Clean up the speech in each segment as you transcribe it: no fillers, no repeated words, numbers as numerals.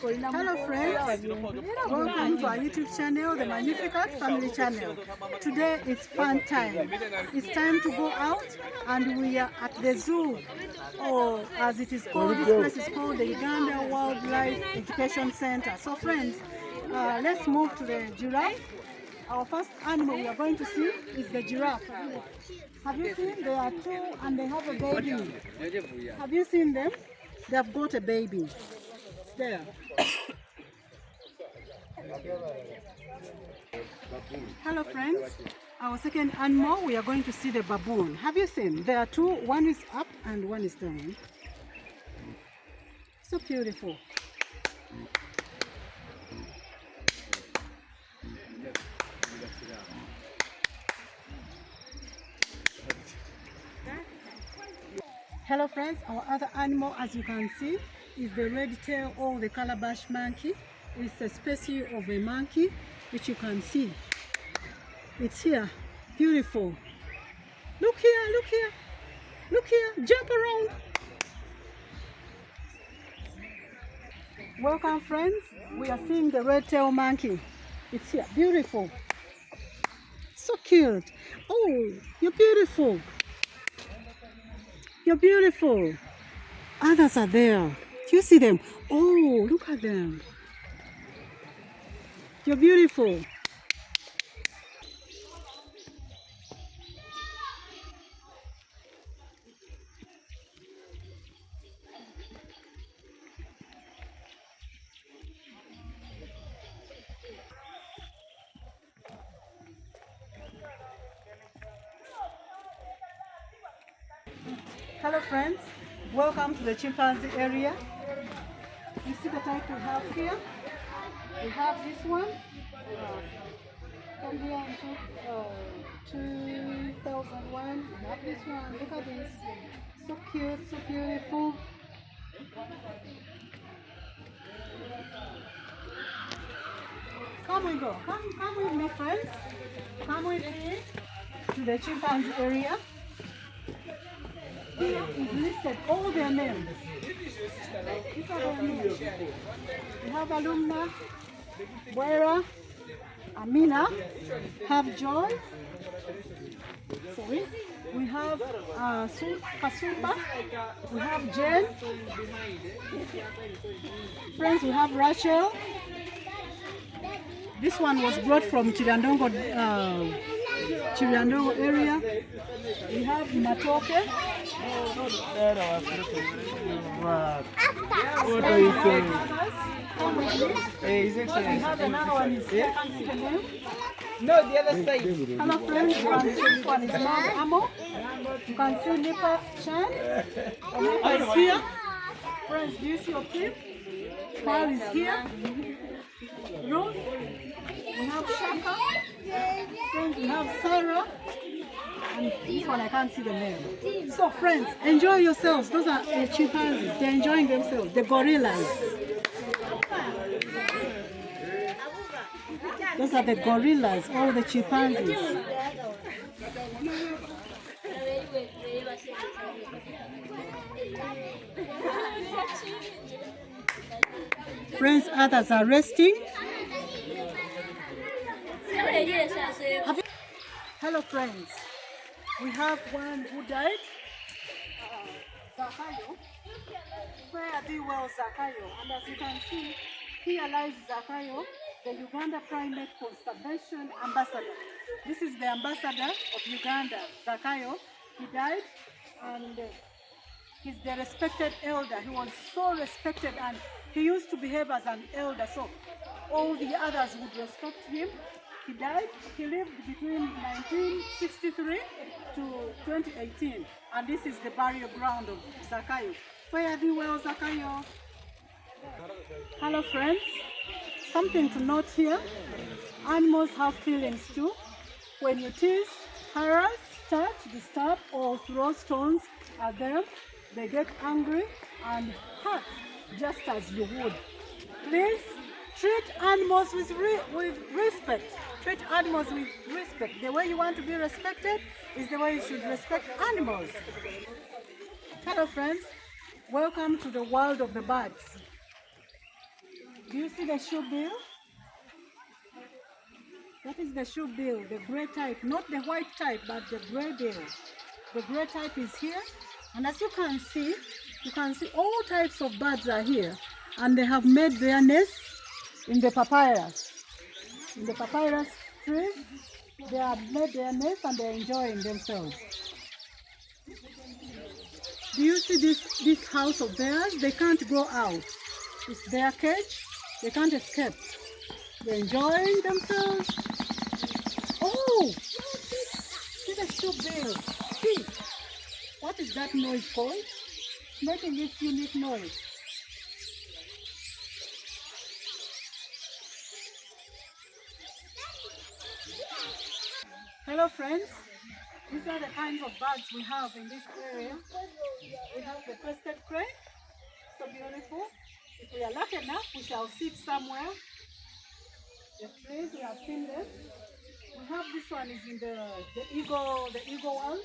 Hello friends, welcome to our YouTube channel, the Magnificat Family Channel. Today it's fun time. It's time to go out and we are at the zoo, or as it is called, this place is called the Uganda Wildlife Education Center. So friends, let's move to the giraffe. Our first animal we are going to see is the giraffe. Have you seen? There are two and they have a baby. Have you seen them? They have got a baby. It's there. Hello friends. Our second animal, we are going to see the baboon. Have you seen? There are two. One is up and one is down. So beautiful. Hello friends, our other animal, as you can see, is the red tail or the calabash monkey. It's a species of a monkey which you can see. It's here, beautiful. Look here, look here, look here, jump around. Welcome friends, we are seeing the red tail monkey. It's here, beautiful. So cute. Oh, you're beautiful. You're beautiful. Others are there. Do you see them? Oh, look at them. You're beautiful. Hello friends, welcome to the chimpanzee area. You see the type we have here? We have this one. Come here in 2001. We have this one. Look at this. So cute, so beautiful. Come we go. Come with me friends. Come with me to the chimpanzee area. Here is listed all their names. These are their names. We have Alumna, Buera, Amina, have Joy. Sorry. We have Kasumba. We have Jen. Friends, we have Rachel. This one was brought from Chiriandongo area. We have Matoke. What are you saying? We have another one. No, the other side. Hello friends, you can see this one is Mount Amo. You can see Nipa Chan. Nipa is here. Friends, do you see your team? Paul is here. Ruth. We have Shaka. Friends, we have Sarah. And this one I can't see the name. So friends, enjoy yourselves. Those are the chimpanzees. They're enjoying themselves. The gorillas. Those are the gorillas, all the chimpanzees. Friends, others are resting. Hello friends, we have one who died, Zakayo. Fare thee well, Zakayo. And as you can see, here lies Zakayo, the Uganda Primate Conservation Ambassador. This is the ambassador of Uganda, Zakayo. He died and he's the respected elder. He was so respected and he used to behave as an elder, so all the others would respect him. He died. He lived between 1963 to 2018, and this is the burial ground of Zakayo. Fare thee well, Zakayo. Hello friends, something to note here. Animals have feelings too. When you tease, harass, touch, disturb or throw stones at them, they get angry and hurt just as you would. Please treat animals with respect. Treat animals with respect. The way you want to be respected is the way you should respect animals. Hello friends, welcome to the world of the birds. Do you see the shoebill? That is the shoebill, the gray type, not the white type, but the gray bill. The gray type is here, and as you can see all types of birds are here, and they have made their nests in the papyrus. In the papyrus trees, they have made their nests and they're enjoying themselves. Do you see this house of theirs? They can't go out. It's their cage. They can't escape. They're enjoying themselves. Oh, see the shoebill. See, what is that noise called? It's making this unique noise. Hello friends, these are the kinds of birds we have in this area. We have the crested crane, so beautiful. If we are lucky enough, we shall sit somewhere. The trees, we have seen them. We have this one is in the eagle one.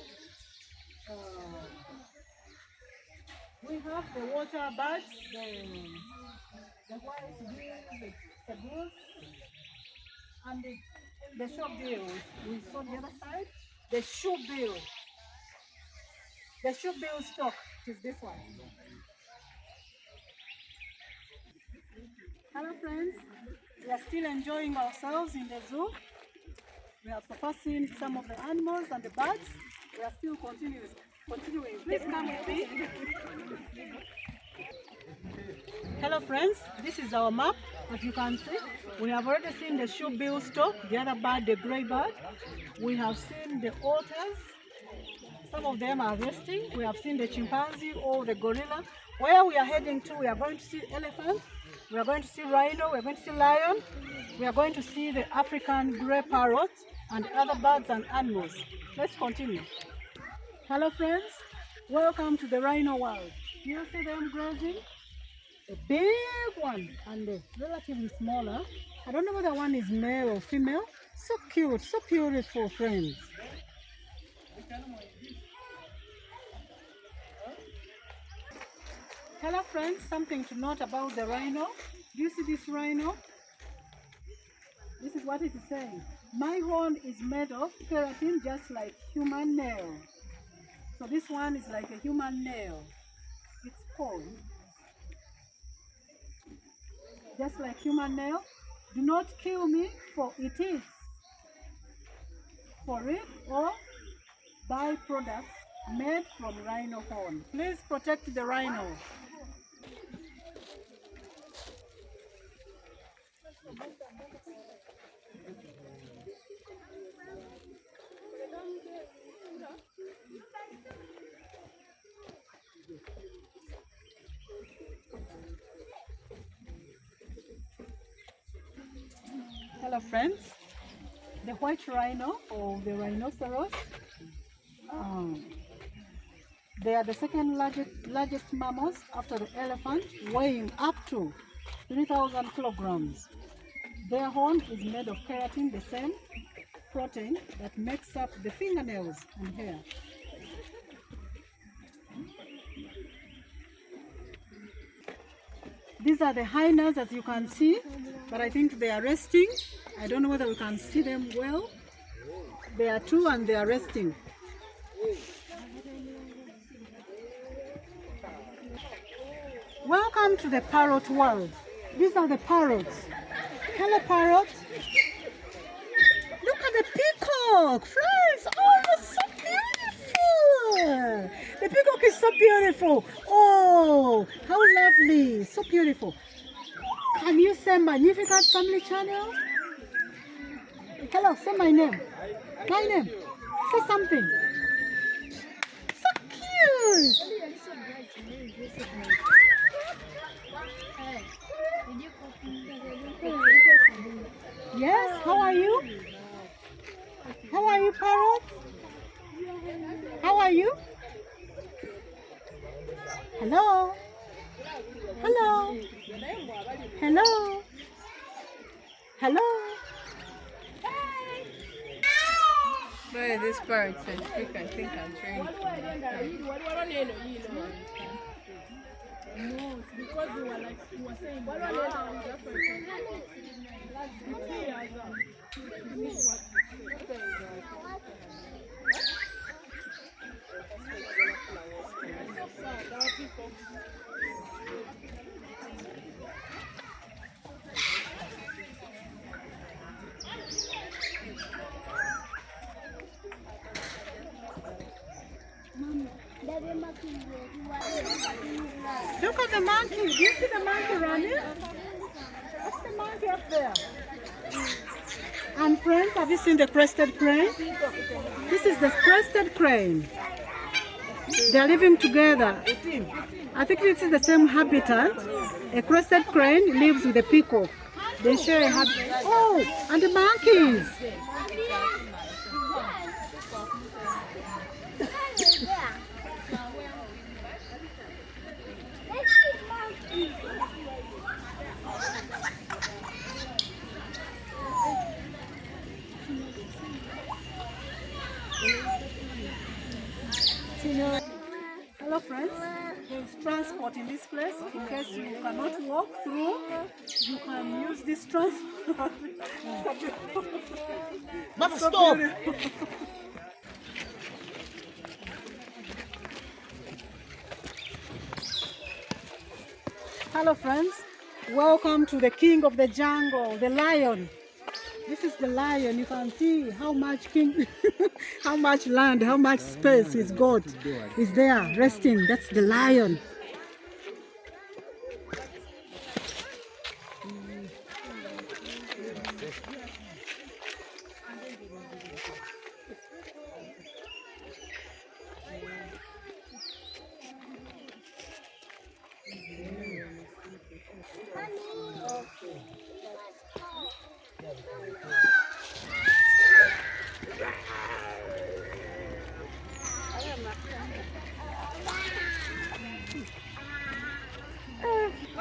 We have the water birds, the white bill, the goose, and the shoebill. We saw the other side. The shoebill. The shoebill stock is this one. Hello friends, we are still enjoying ourselves in the zoo. We have so far seen some of the animals and the birds. We are still continuing. Please come with me. Hello friends, this is our map. As you can see, we have already seen the shoebill stock, the other bird, the grey bird. We have seen the otters. Some of them are resting. We have seen the chimpanzee or the gorilla. Where we are heading to, we are going to see elephant, we are going to see rhino, we are going to see lion, we are going to see the African grey parrot and other birds and animals. Let's continue. Hello friends, welcome to the rhino world. Do you see them grazing? A big one and a relatively smaller. I don't know whether one is male or female. So cute, so beautiful, friends. Hello friends, something to note about the rhino. Do you see this rhino? This is what it is saying. My horn is made of keratin just like human nail. So this one is like a human nail. It's called just like human nail. Do not kill me, for it is for it or byproducts made from rhino horn. Please protect the rhino. Hello friends, the white rhino or the rhinoceros, they are the second largest mammals after the elephant, weighing up to 3,000 kilograms. Their horn is made of keratin, the same protein that makes up the fingernails and hair. These are the hyenas, as you can see, but I think they are resting. I don't know whether we can see them well. They are two and they are resting. Welcome to the parrot world. These are the parrots. Hello parrot. Look at the peacock, friends. Oh, so beautiful. The peacock is so beautiful. Oh, how lovely. So beautiful. Can you say Magnificent Family Channel? Hello, say my name. My name. Say something. So cute. Yes, how are you? How are you, parrot? How are you? Hello? Hello? Hello? Hello? Where this bird says speak, I think I'm trained. No, because they were like, you were saying, that's why the tree has finish what you Look at the monkey. Do you see the monkey running? What's the monkey up there? And friends, have you seen the crested crane? This is the crested crane. They're living together. I think this is the same habitat. A crested crane lives with a peacock. They share a habitat. Oh, and the monkeys. Hello friends, there is transport in this place. In case you cannot walk through, you can use this transport. Mama, stop! Hello friends, welcome to the king of the jungle, the lion. This is the lion. You can see how much how much land, how much space he's got. He's there resting. That's the lion.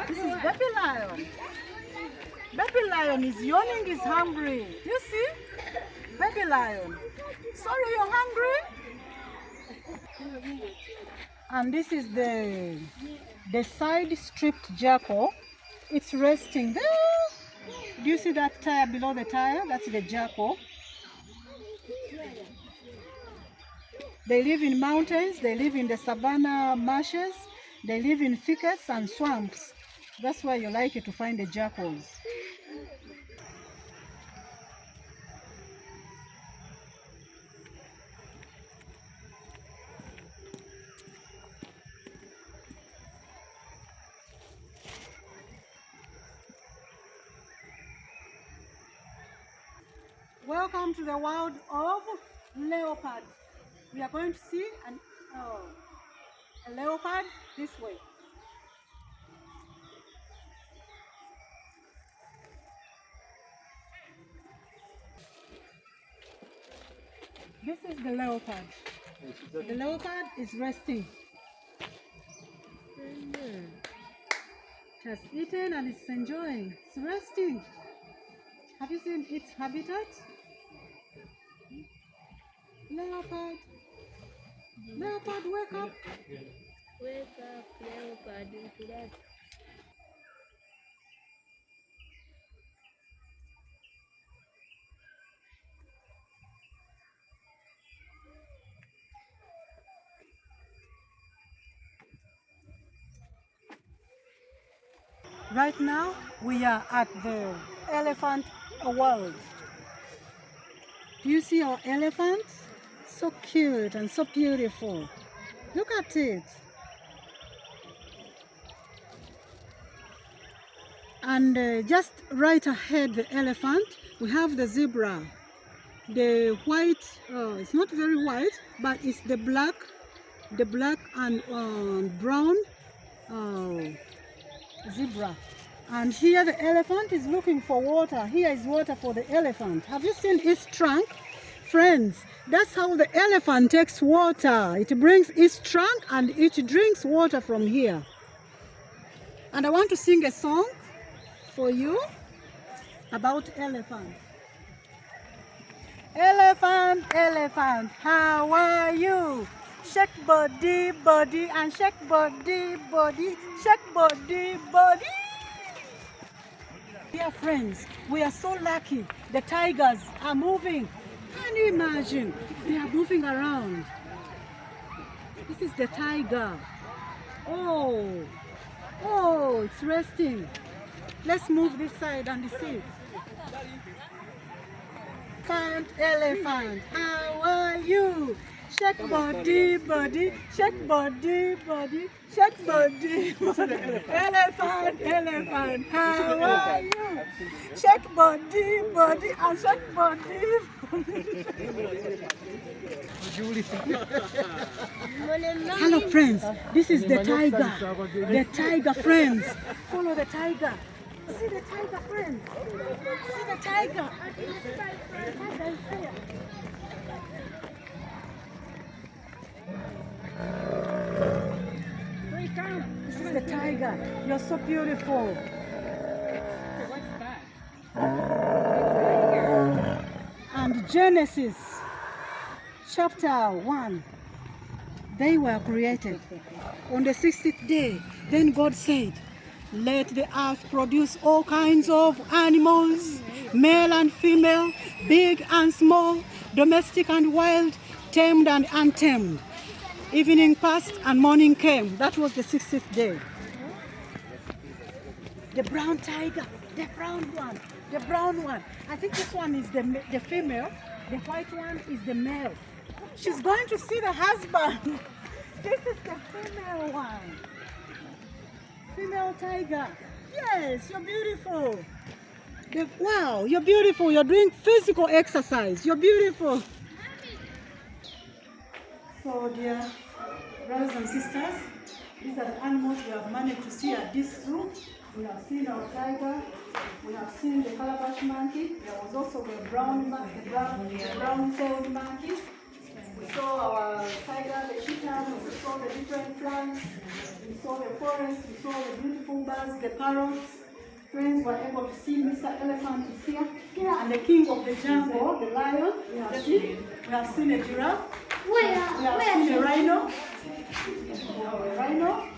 This is baby lion. Baby lion is yawning, is hungry. You see? Baby lion. Sorry, you're hungry? And this is the side stripped jackal. It's resting there. Do you see that tire below the tire? That's the jackal. They live in mountains, they live in the savanna marshes, they live in thickets and swamps. That's why you like it to find the jackals. Welcome to the world of leopard. We are going to see a leopard this way. This is the leopard. The leopard is resting. It has eaten and it's enjoying. It's resting. Have you seen its habitat? Leopard. Leopard, wake up. Wake up, leopard, into that. Right now, we are at the elephant world. Do you see our elephant? So cute and so beautiful. Look at it. And just right ahead the elephant, we have the zebra. The white, it's not very white, but it's the black and brown zebra. And here the elephant is looking for water. Here is water for the elephant. Have you seen its trunk? Friends, that's how the elephant takes water. It brings its trunk and it drinks water from here. And I want to sing a song for you about elephant. Elephant, elephant, how are you? Shake body, body, and shake body, body, shake body, body. Dear friends, we are so lucky. The tigers are moving. Can you imagine? They are moving around. This is the tiger. Oh, it's resting. Let's move this side and see. Elephant, how are you? Shake body, body, shake body, body, shake body, body. Elephant, how are you? Shake body, body, and shake body. Hello friends, this is the tiger. The tiger friends. Follow the tiger. See the tiger friends. See the tiger. The tiger is here. This is the tiger. You're so beautiful. And Genesis chapter 1, they were created on the 60th day. Then God said, let the earth produce all kinds of animals, male and female, big and small, domestic and wild, tamed and untamed. Evening passed and morning came. That was the 60th day. The brown tiger, the brown one, the brown one. I think this one is the female, the white one is the male. She's going to see the husband. This is the female one. Female tiger. Yes, you're beautiful. Wow, you're beautiful. You're doing physical exercise. You're beautiful. So, dear brothers and sisters, these are the animals we have managed to see at this zoo. We have seen our tiger. We have seen the calabash monkey. There was also the brown-tailed monkey. We saw our tiger, the cheetah. We saw the different plants. We saw the forest. We saw the beautiful birds, the parrots. Friends were able to see Mr. Elephant is here. And the king of the jungle, the lion. We have seen a giraffe. We have seen a rhino.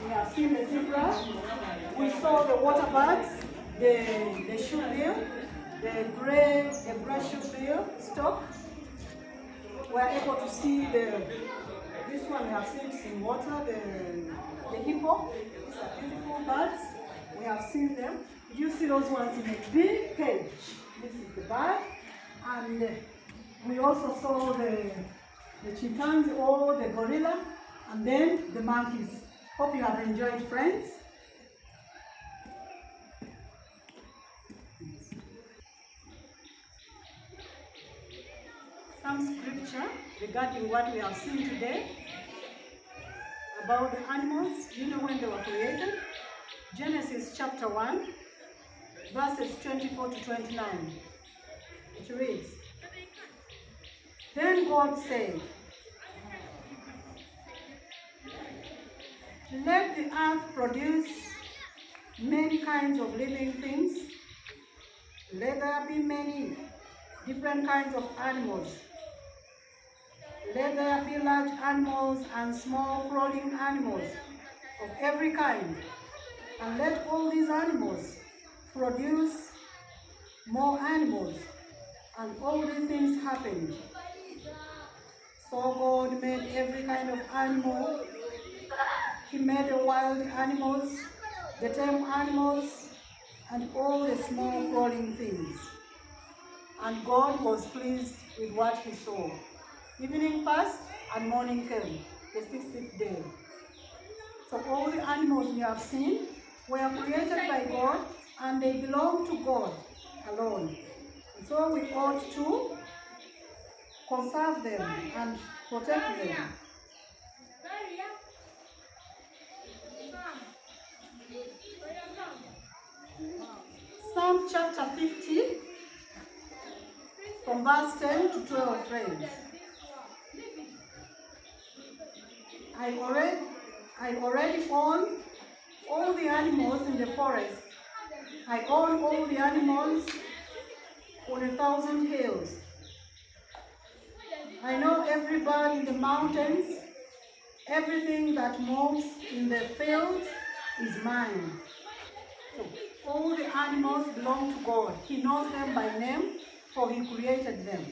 We have seen the zebra. We saw the water birds, the shoebill, the gray shoebill stock. We are able to see this one we have seen in water, the hippo. These are beautiful birds. We have seen them. You see those ones in a big cage. This is the bird. And we also saw the chimpanzee or the gorilla, and then the monkeys. Hope you have enjoyed, friends. Some scripture regarding what we have seen today about the animals. You know when they were created? Genesis chapter 1, verses 24 to 29. It reads, then God said, let the earth produce many kinds of living things. Let there be many different kinds of animals. Let there be large animals and small crawling animals of every kind. And let all these animals produce more animals. And all these things happened. So God made every kind of animal. He made the wild animals, the tame animals, and all the small crawling things. And God was pleased with what he saw. Evening passed and morning came, the 60th day. So all the animals we have seen were created by God, and they belong to God alone. And so we ought to conserve them and protect them. Psalm chapter 50, from verse 10 to 12, friends. I already own all the animals in the forest. I own all the animals on 1,000 hills. I know every bird in the mountains Everything that moves in the fields is mine. So all the animals belong to God. He knows them by name, for He created them.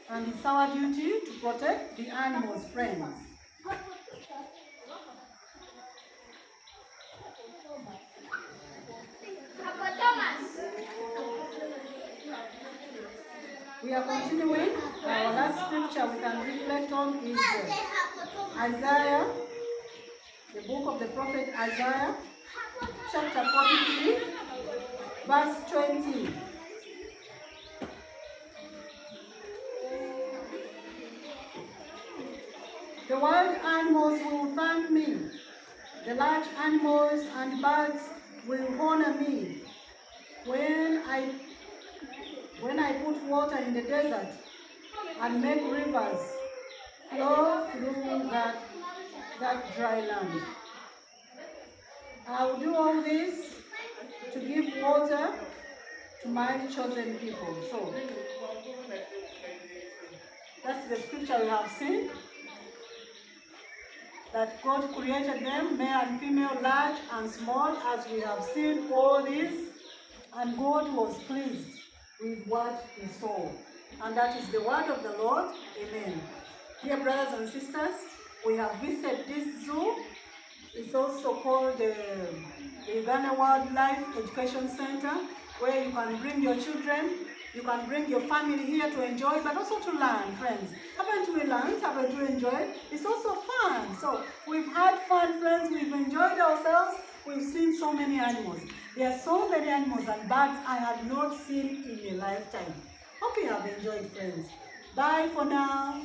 And it's our duty to protect the animals, friends. We are continuing. Our last scripture we can reflect on is Isaiah, the book of the prophet Isaiah, chapter 43, verse 20. The wild animals will thank me. The large animals and birds will honor me. When I put water in the desert and make rivers flow through that dry land. I will do all this to give water to my chosen people. So, that's the scripture we have seen. That God created them, male and female, large and small, as we have seen all this. And God was pleased with what He saw. And that is the word of the Lord. Amen. Dear brothers and sisters, we have visited this zoo. It's also called the Uganda Wildlife Education Center, where you can bring your children, you can bring your family here to enjoy, but also to learn, friends. Haven't we learned? Haven't we enjoyed? It's also fun. So we've had fun, friends. We've enjoyed ourselves. We've seen so many animals. There are so many animals and birds I have not seen in a lifetime. Hope you have enjoyed, friends. Bye for now.